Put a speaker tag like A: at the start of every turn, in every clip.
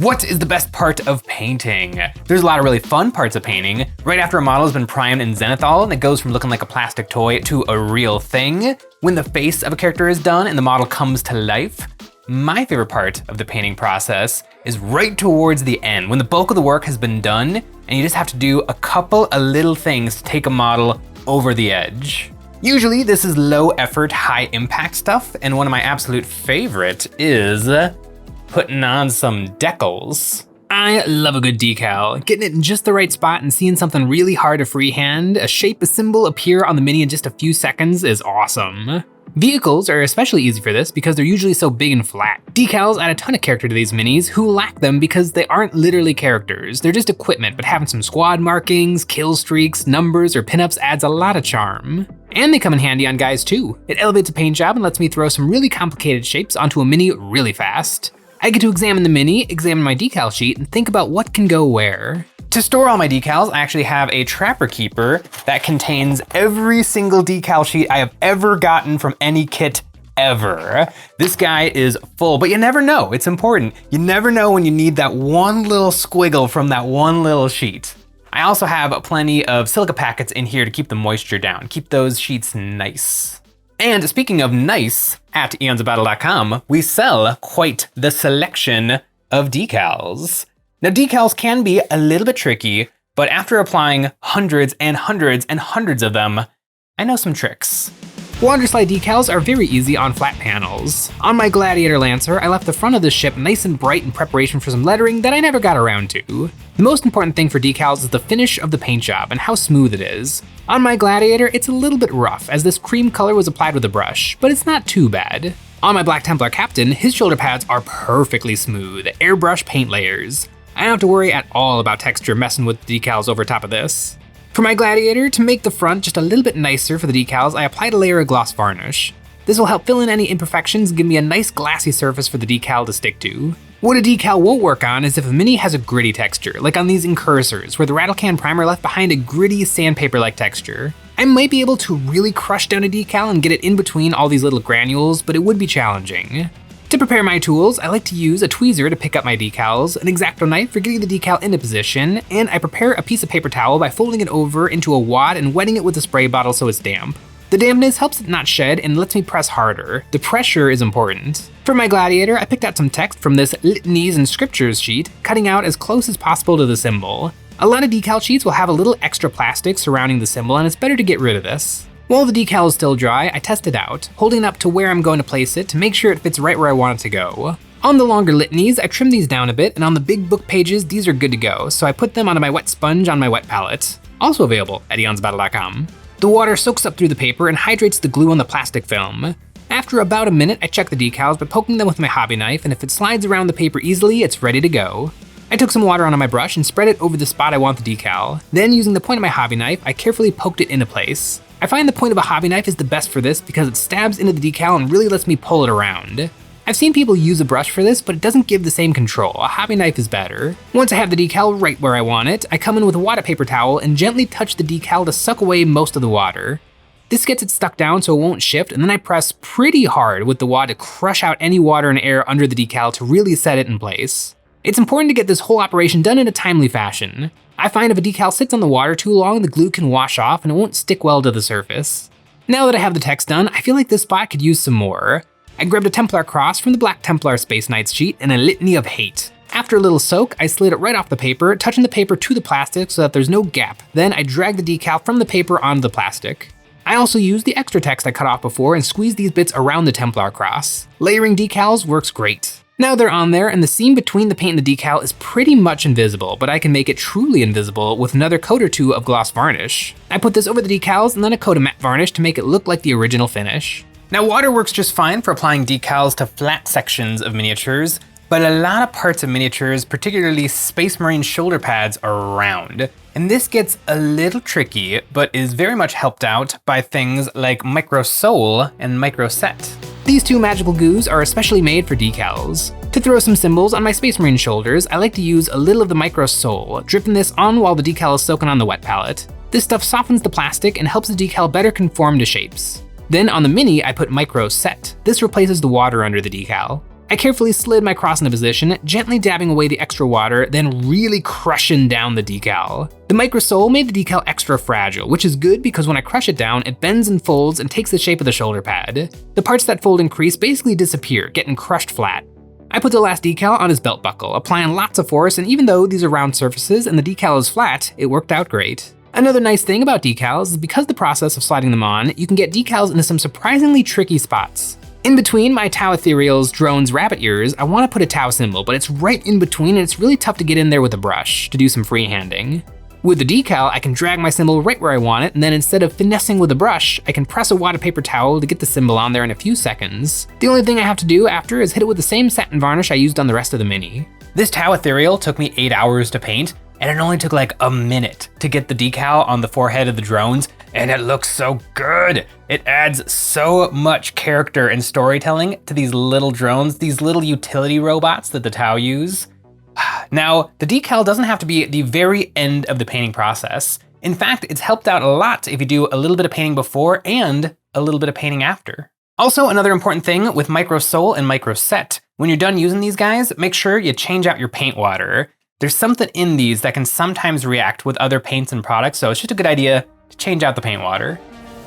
A: What is the best part of painting? There's a lot of really fun parts of painting. Right after a model has been primed in zenithal and it goes from looking like a plastic toy to a real thing. When the face of a character is done and the model comes to life. My favorite part of the painting process is right towards the end, when the bulk of the work has been done and you just have to do a couple of little things to take a model over the edge. Usually this is low effort, high impact stuff, and one of my absolute favorite is putting on some decals. I love a good decal. Getting it in just the right spot and seeing something really hard to freehand, a shape, a symbol appear on the mini in just a few seconds is awesome. Vehicles are especially easy for this because they're usually so big and flat. Decals add a ton of character to these minis who lack them because they aren't literally characters. They're just equipment, but having some squad markings, kill streaks, numbers, or pinups adds a lot of charm. And they come in handy on guys too. It elevates a paint job and lets me throw some really complicated shapes onto a mini really fast. I get to examine the mini, examine my decal sheet, and think about what can go where. To store all my decals, I actually have a Trapper Keeper that contains every single decal sheet I have ever gotten from any kit ever. This guy is full, but you never know, it's important. You never know when you need that one little squiggle from that one little sheet. I also have plenty of silica packets in here to keep the moisture down, keep those sheets nice. And speaking of nice, at EonsOfBattle.com, we sell quite the selection of decals. Now decals can be a little bit tricky, but after applying hundreds and hundreds and hundreds of them, I know some tricks. Wanderslide decals are very easy on flat panels. On my Gladiator Lancer, I left the front of the ship nice and bright in preparation for some lettering that I never got around to. The most important thing for decals is the finish of the paint job and how smooth it is. On my Gladiator, it's a little bit rough as this cream color was applied with a brush, but it's not too bad. On my Black Templar Captain, his shoulder pads are perfectly smooth, airbrush paint layers. I don't have to worry at all about texture messing with the decals over top of this. For my Gladiator, to make the front just a little bit nicer for the decals, I applied a layer of gloss varnish. This will help fill in any imperfections and give me a nice glassy surface for the decal to stick to. What a decal won't work on is if a mini has a gritty texture, like on these incursors, where the rattle can primer left behind a gritty sandpaper-like texture. I might be able to really crush down a decal and get it in between all these little granules, but it would be challenging. To prepare my tools, I like to use a tweezer to pick up my decals, an X-Acto knife for getting the decal into position, and I prepare a piece of paper towel by folding it over into a wad and wetting it with a spray bottle so it's damp. The dampness helps it not shed and lets me press harder. The pressure is important. For my Gladiator, I picked out some text from this Litanies and Scriptures sheet, cutting out as close as possible to the symbol. A lot of decal sheets will have a little extra plastic surrounding the symbol, and it's better to get rid of this. While the decal is still dry, I test it out, holding it up to where I'm going to place it to make sure it fits right where I want it to go. On the longer litanies, I trim these down a bit, and on the big book pages, these are good to go, so I put them onto my wet sponge on my wet palette. Also available at EonsOfBattle.com. The water soaks up through the paper and hydrates the glue on the plastic film. After about a minute, I check the decals by poking them with my hobby knife, and if it slides around the paper easily, it's ready to go. I took some water onto my brush and spread it over the spot I want the decal. Then, using the point of my hobby knife, I carefully poked it into place. I find the point of a hobby knife is the best for this because it stabs into the decal and really lets me pull it around. I've seen people use a brush for this, but it doesn't give the same control. A hobby knife is better. Once I have the decal right where I want it, I come in with a water paper towel and gently touch the decal to suck away most of the water. This gets it stuck down so it won't shift, and then I press pretty hard with the wad to crush out any water and air under the decal to really set it in place. It's important to get this whole operation done in a timely fashion. I find if a decal sits on the water too long, the glue can wash off and it won't stick well to the surface. Now that I have the text done, I feel like this spot could use some more. I grabbed a Templar cross from the Black Templar Space Knights sheet and a Litany of Hate. After a little soak, I slid it right off the paper, touching the paper to the plastic so that there's no gap. Then I drag the decal from the paper onto the plastic. I also used the extra text I cut off before and squeezed these bits around the Templar cross. Layering decals works great. Now they're on there, and the seam between the paint and the decal is pretty much invisible, but I can make it truly invisible with another coat or two of gloss varnish. I put this over the decals and then a coat of matte varnish to make it look like the original finish. Now water works just fine for applying decals to flat sections of miniatures, but a lot of parts of miniatures, particularly Space Marine shoulder pads, are round. And this gets a little tricky, but is very much helped out by things like Micro Soul and Micro Set. These two magical goos are especially made for decals. To throw some symbols on my Space Marine shoulders, I like to use a little of the Micro Soul, dripping this on while the decal is soaking on the wet palette. This stuff softens the plastic and helps the decal better conform to shapes. Then on the mini, I put Micro Set. This replaces the water under the decal. I carefully slid my cross into position, gently dabbing away the extra water, then really crushing down the decal. The micro sole made the decal extra fragile, which is good because when I crush it down, it bends and folds and takes the shape of the shoulder pad. The parts that fold and crease basically disappear, getting crushed flat. I put the last decal on his belt buckle, applying lots of force, and even though these are round surfaces and the decal is flat, it worked out great. Another nice thing about decals is because the process of sliding them on, you can get decals into some surprisingly tricky spots. In between my Tau Ethereal's drone's rabbit ears, I want to put a Tau symbol, but it's right in between and it's really tough to get in there with a brush to do some freehanding. With the decal, I can drag my symbol right where I want it, and then instead of finessing with a brush, I can press a wad of paper towel to get the symbol on there in a few seconds. The only thing I have to do after is hit it with the same satin varnish I used on the rest of the mini. This Tau Ethereal took me 8 hours to paint, and it only took like a minute to get the decal on the forehead of the drones, and it looks so good. It adds so much character and storytelling to these little drones, these little utility robots that the Tau use. Now, the decal doesn't have to be at the very end of the painting process. In fact, it's helped out a lot if you do a little bit of painting before and a little bit of painting after. Also, another important thing with micro sole and micro set, when you're done using these guys, make sure you change out your paint water. There's something in these that can sometimes react with other paints and products, so it's just a good idea to change out the paint water.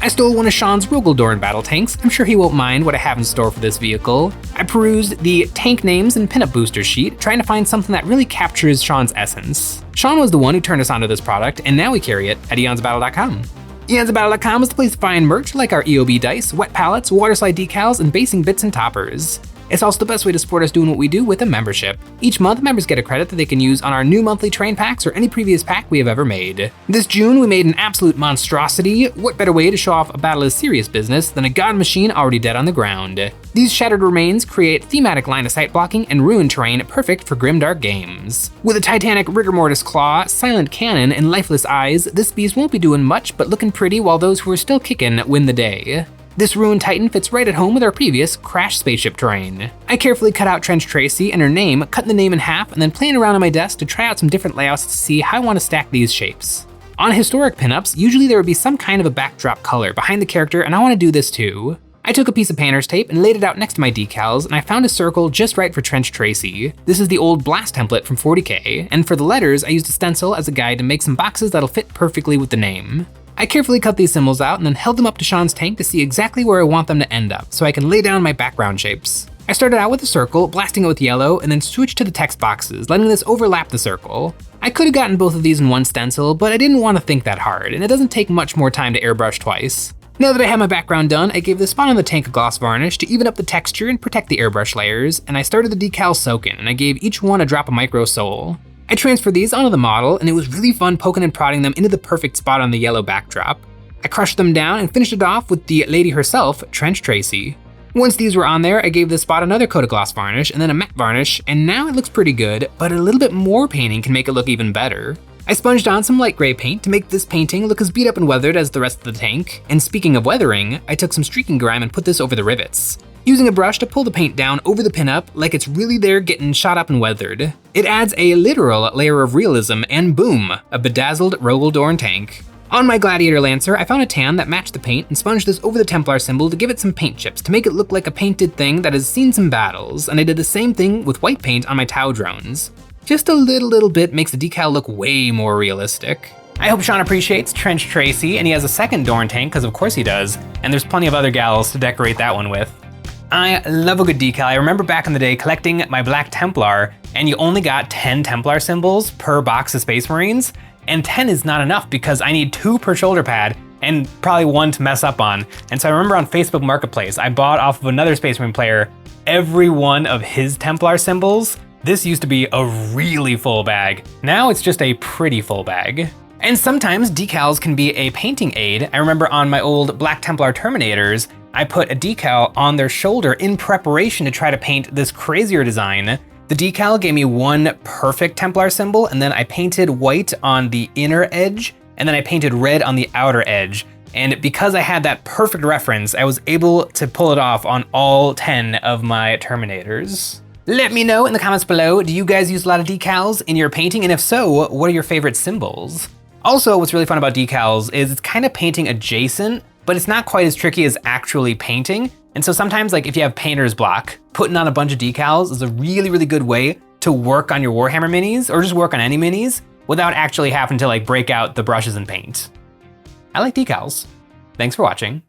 A: I stole one of Sean's Rogaldorn battle tanks. I'm sure he won't mind what I have in store for this vehicle. I perused the tank names and pinup booster sheet, trying to find something that really captures Sean's essence. Sean was the one who turned us onto this product, and now we carry it at EonsOfBattle.com. EonsOfBattle.com is the place to find merch like our EOB dice, wet palettes, waterslide decals, and basing bits and toppers. It's also the best way to support us doing what we do with a membership. Each month, members get a credit that they can use on our new monthly terrain packs or any previous pack we have ever made. This June, we made an absolute monstrosity. What better way to show off a battle as serious business than a god machine already dead on the ground? These shattered remains create thematic line of sight blocking and ruined terrain perfect for grimdark games. With a titanic rigor mortis claw, silent cannon, and lifeless eyes, this beast won't be doing much but looking pretty while those who are still kicking win the day. This ruined titan fits right at home with our previous crash spaceship terrain. I carefully cut out Trench Tracy and her name, cutting the name in half, and then playing around on my desk to try out some different layouts to see how I want to stack these shapes. On historic pinups, usually there would be some kind of a backdrop color behind the character, and I want to do this too. I took a piece of painter's tape and laid it out next to my decals, and I found a circle just right for Trench Tracy. This is the old blast template from 40K, and for the letters, I used a stencil as a guide to make some boxes that'll fit perfectly with the name. I carefully cut these symbols out and then held them up to Sean's tank to see exactly where I want them to end up, so I can lay down my background shapes. I started out with a circle, blasting it with yellow, and then switched to the text boxes, letting this overlap the circle. I could have gotten both of these in one stencil, but I didn't want to think that hard, and it doesn't take much more time to airbrush twice. Now that I have my background done, I gave the spot on the tank a gloss varnish to even up the texture and protect the airbrush layers, and I started the decal soaking, and I gave each one a drop of micro sole. I transferred these onto the model, and it was really fun poking and prodding them into the perfect spot on the yellow backdrop. I crushed them down and finished it off with the lady herself, Trench Tracy. Once these were on there, I gave this spot another coat of gloss varnish and then a matte varnish, and now it looks pretty good, but a little bit more painting can make it look even better. I sponged on some light gray paint to make this painting look as beat up and weathered as the rest of the tank, and speaking of weathering, I took some streaking grime and put this over the rivets, using a brush to pull the paint down over the pinup like it's really there getting shot up and weathered. It adds a literal layer of realism, and boom, a bedazzled Rogaldorn tank. On my Gladiator Lancer, I found a tan that matched the paint and sponged this over the Templar symbol to give it some paint chips to make it look like a painted thing that has seen some battles, and I did the same thing with white paint on my Tau drones. Just a little bit makes the decal look way more realistic. I hope Sean appreciates Trench Tracy, and he has a second Dorn tank, because of course he does, and there's plenty of other gals to decorate that one with. I love a good decal. I remember back in the day collecting my Black Templar, and you only got 10 Templar symbols per box of Space Marines, and 10 is not enough because I need 2 per shoulder pad and probably 1 to mess up on. And so I remember on Facebook Marketplace, I bought off of another Space Marine player every one of his Templar symbols. This used to be a really full bag. Now it's just a pretty full bag. And sometimes decals can be a painting aid. I remember on my old Black Templar Terminators, I put a decal on their shoulder in preparation to try to paint this crazier design. The decal gave me one perfect Templar symbol, and then I painted white on the inner edge, and then I painted red on the outer edge. And because I had that perfect reference, I was able to pull it off on all 10 of my Terminators. Let me know in the comments below, do you guys use a lot of decals in your painting? And if so, what are your favorite symbols? Also, what's really fun about decals is it's kind of painting adjacent, but it's not quite as tricky as actually painting And so sometimes like if you have painter's block, putting on a bunch of decals is a really, really good way to work on your Warhammer minis or just work on any minis without actually having to like break out the brushes and paint. I like decals. Thanks for watching.